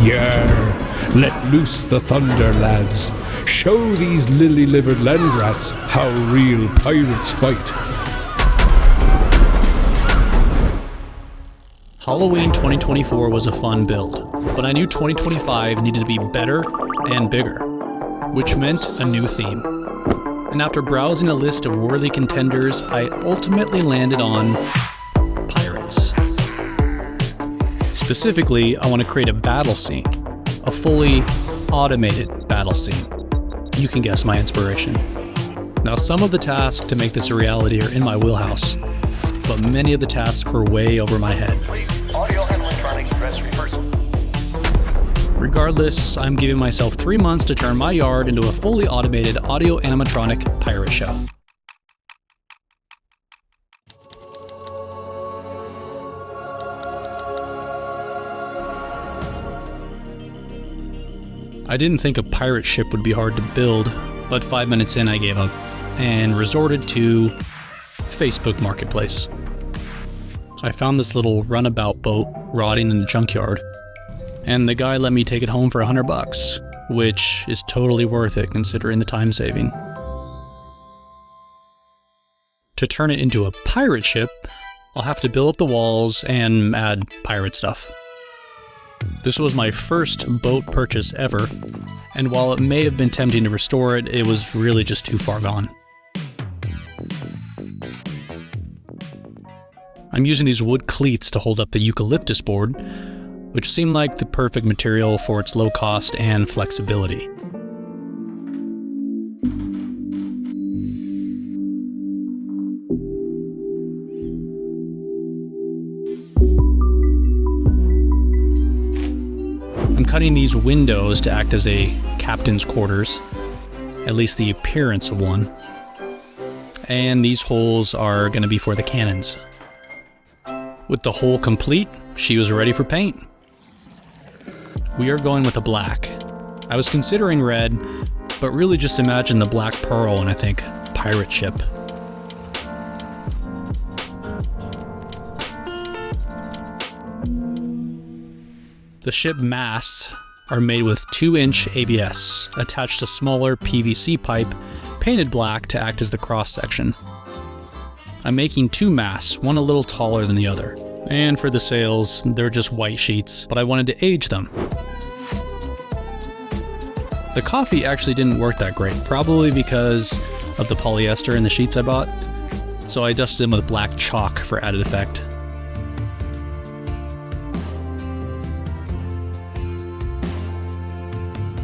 Yare, let loose the thunder, lads. Show these lily-livered land rats how real pirates fight. Halloween 2024 was a fun build, but I knew 2025 needed to be better and bigger, which meant a new theme. And after browsing a list of worthy contenders, I ultimately landed on pirates. Specifically, I want to create a battle scene, a fully automated battle scene. You can guess my inspiration. Now, some of the tasks to make this a reality are in my wheelhouse, but many of the tasks were way over my head. Audio animatronic dress rehearsal. Regardless, I'm giving myself 3 months to turn my yard into a fully automated audio animatronic pirate show. I didn't think a pirate ship would be hard to build, but 5 minutes in I gave up and resorted to Facebook Marketplace. I found this little runabout boat rotting in the junkyard, and the guy let me take it home for $100, which is totally worth it considering the time saving. To turn it into a pirate ship, I'll have to build up the walls and add pirate stuff. This was my first boat purchase ever, and while it may have been tempting to restore it, it was really just too far gone. I'm using these wood cleats to hold up the eucalyptus board, which seemed like the perfect material for its low cost and flexibility. I'm cutting these windows to act as a captain's quarters, at least the appearance of one. And these holes are going to be for the cannons. With the hull complete, she was ready for paint. We are going with a black. I was considering red, but really just imagine the black pearl and I think pirate ship. The ship masts are made with 2-inch ABS attached to smaller PVC pipe painted black to act as the cross section. I'm making 2 masts, one a little taller than the other. And for the sails, they're just white sheets, but I wanted to age them. The coffee actually didn't work that great, probably because of the polyester in the sheets I bought, so I dusted them with black chalk for added effect.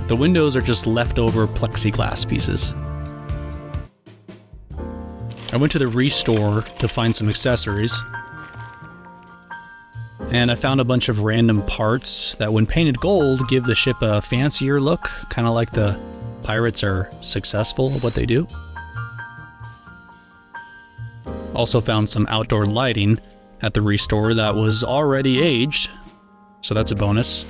The windows are just leftover plexiglass pieces. I went to the Restore to find some accessories, and I found a bunch of random parts that when painted gold give the ship a fancier look, kind of like the pirates are successful at what they do. Also found some outdoor lighting at the Restore that was already aged, so that's a bonus.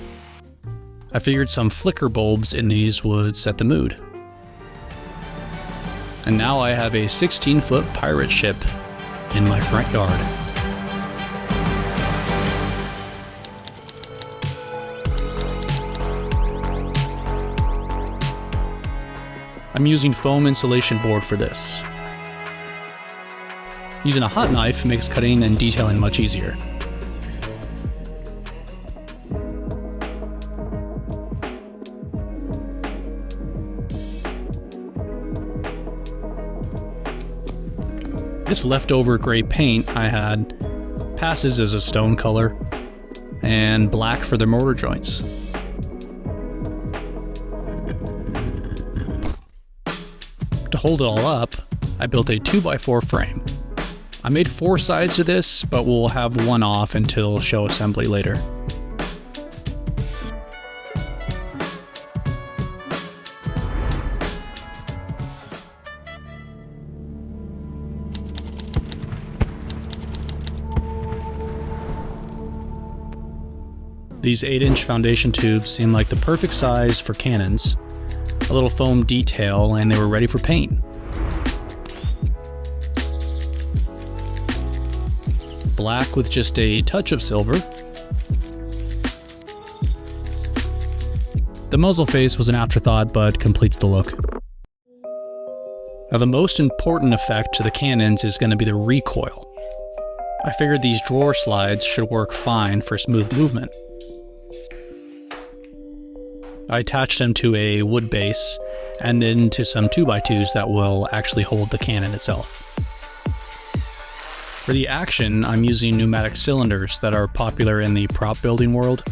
I figured some flicker bulbs in these would set the mood. And now I have a 16-foot pirate ship in my front yard. I'm using foam insulation board for this. Using a hot knife makes cutting and detailing much easier. This leftover gray paint I had passes as a stone color, and black for the mortar joints. To hold it all up, I built a 2x4 frame. I made 4 sides to this, but we'll have one off until show assembly later. These 8-inch foundation tubes seemed like the perfect size for cannons, a little foam detail, and they were ready for paint. Black with just a touch of silver. The muzzle face was an afterthought, but completes the look. Now the most important effect to the cannons is going to be the recoil. I figured these drawer slides should work fine for smooth movement. I attached them to a wood base and then to some 2x2s that will actually hold the cannon itself. For the action, I'm using pneumatic cylinders that are popular in the prop building world.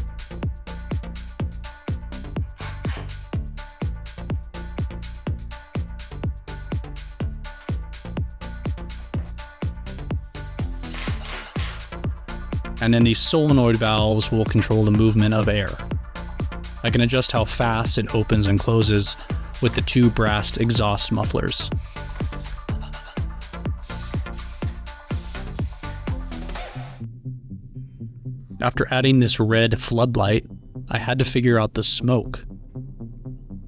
And then these solenoid valves will control the movement of air. I can adjust how fast it opens and closes with the two brass exhaust mufflers. After adding this red floodlight, I had to figure out the smoke.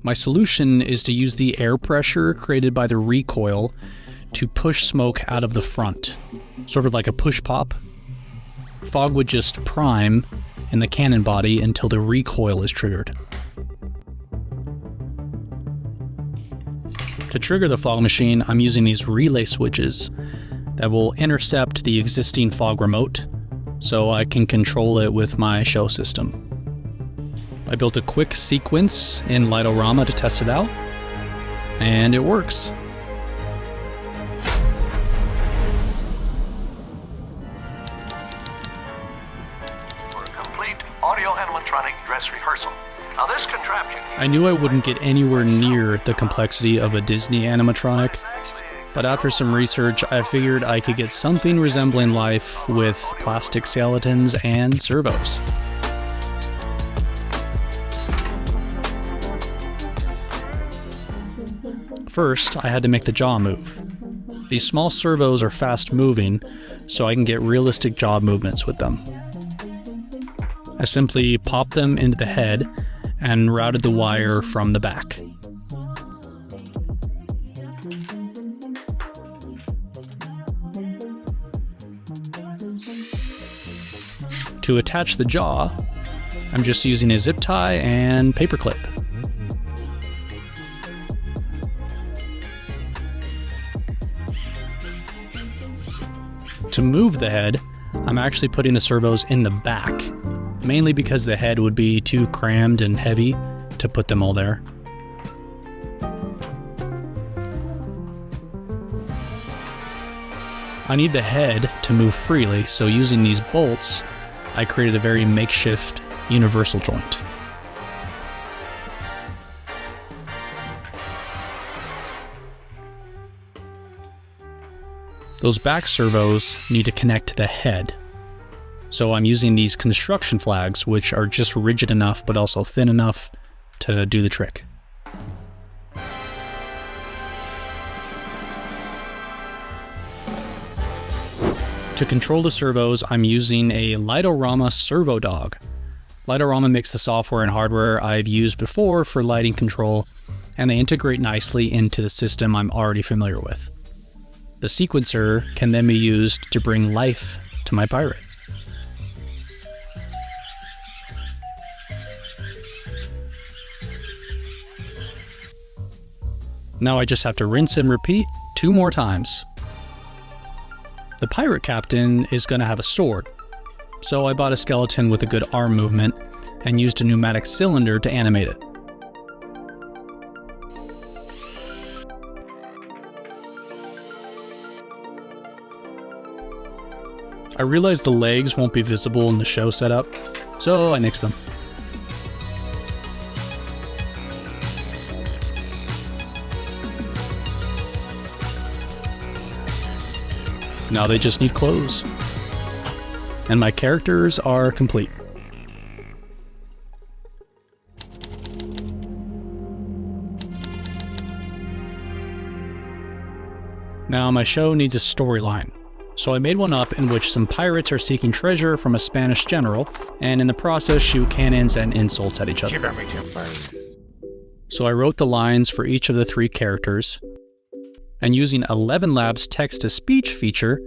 My solution is to use the air pressure created by the recoil to push smoke out of the front, sort of like a push pop. Fog would just prime in the cannon body until the recoil is triggered. To trigger the fog machine, I'm using these relay switches that will intercept the existing fog remote so I can control it with my show system. I built a quick sequence in Light-O-Rama to test it out, and it works. Audio animatronic dress rehearsal. Now this contraption... I knew I wouldn't get anywhere near the complexity of a Disney animatronic, but after some research I figured I could get something resembling life with plastic skeletons and servos. First, I had to make the jaw move. These small servos are fast moving, so I can get realistic jaw movements with them. I simply popped them into the head and routed the wire from the back. To attach the jaw, I'm just using a zip tie and paper clip. To move the head, I'm actually putting the servos in the back, mainly because the head would be too crammed and heavy to put them all there. I need the head to move freely, so using these bolts, I created a very makeshift universal joint. Those back servos need to connect to the head. So I'm using these construction flags, which are just rigid enough but also thin enough to do the trick. To control the servos, I'm using a Light-O-Rama ServoDog. Light-O-Rama makes the software and hardware I've used before for lighting control, and they integrate nicely into the system I'm already familiar with. The sequencer can then be used to bring life to my pirate. Now I just have to rinse and repeat 2 more times. The pirate captain is going to have a sword, so I bought a skeleton with a good arm movement and used a pneumatic cylinder to animate it. I realized the legs won't be visible in the show setup, so I nixed them. Now they just need clothes. And my characters are complete. Now my show needs a storyline. So I made one up in which some pirates are seeking treasure from a Spanish general, and in the process shoot cannons and insults at each other. So I wrote the lines for each of the 3 characters, and using 11 Labs text-to-speech feature,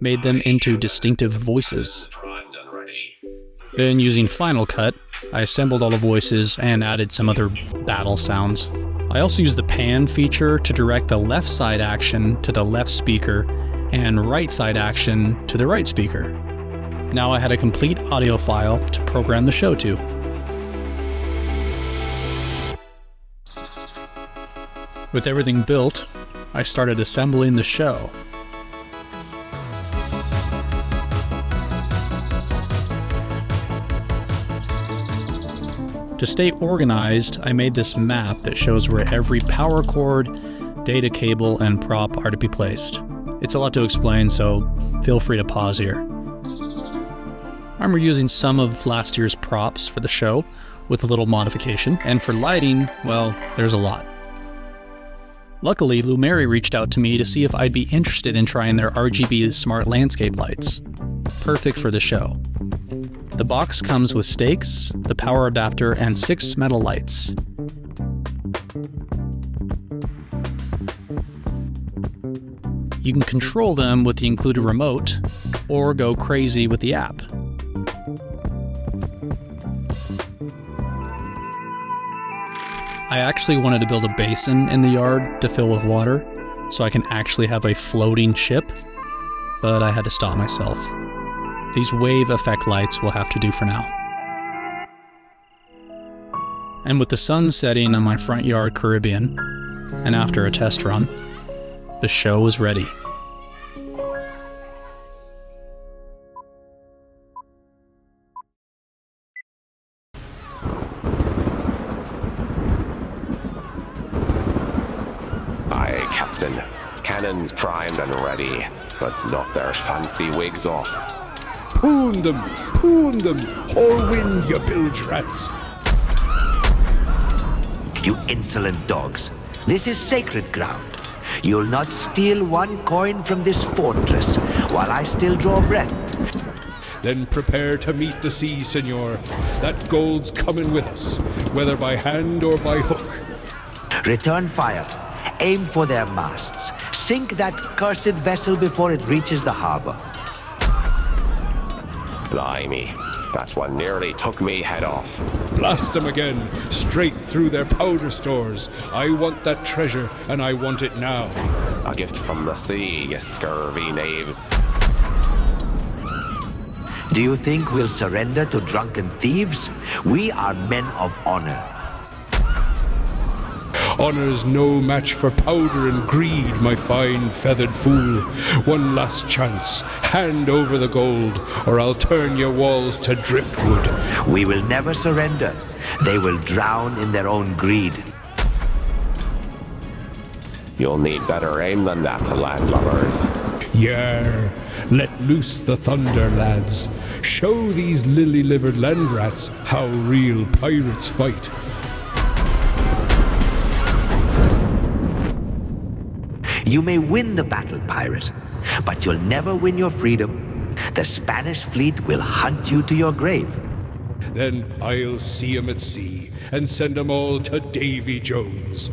made them into distinctive voices. Then using Final Cut, I assembled all the voices and added some other battle sounds. I also used the pan feature to direct the left side action to the left speaker and right side action to the right speaker. Now I had a complete audio file to program the show to. With everything built, I started assembling the show. To stay organized, I made this map that shows where every power cord, data cable, and prop are to be placed. It's a lot to explain, so feel free to pause here. I'm reusing some of last year's props for the show, with a little modification, and for lighting, well, there's a lot. Luckily, Lumeri reached out to me to see if I'd be interested in trying their RGB smart landscape lights. Perfect for the show. The box comes with stakes, the power adapter, and 6 metal lights. You can control them with the included remote, or go crazy with the app. I actually wanted to build a basin in the yard to fill with water, so I can actually have a floating ship, but I had to stop myself. These wave effect lights will have to do for now. And with the sun setting on my front yard Caribbean, and after a test run, the show is ready. Aye, Captain. Cannons primed and ready. Let's knock their fancy wigs off. Poon them! Poon them! All wind, you bilge rats! You insolent dogs. This is sacred ground. You'll not steal one coin from this fortress while I still draw breath. Then prepare to meet the sea, senor. That gold's coming with us, whether by hand or by hook. Return fire. Aim for their masts. Sink that cursed vessel before it reaches the harbor. Blimey, that one nearly took me head off. Blast them again, straight through their powder stores. I want that treasure, and I want it now. A gift from the sea, you scurvy knaves. Do you think we'll surrender to drunken thieves? We are men of honor. Honor's no match for powder and greed, my fine feathered fool. One last chance. Hand over the gold, or I'll turn your walls to driftwood. We will never surrender. They will drown in their own greed. You'll need better aim than that to landlubbers. Yar, let loose the thunder, lads. Show these lily-livered land rats how real pirates fight. You may win the battle, pirate, but you'll never win your freedom. The Spanish fleet will hunt you to your grave. Then I'll see 'em at sea and send 'em all to Davy Jones.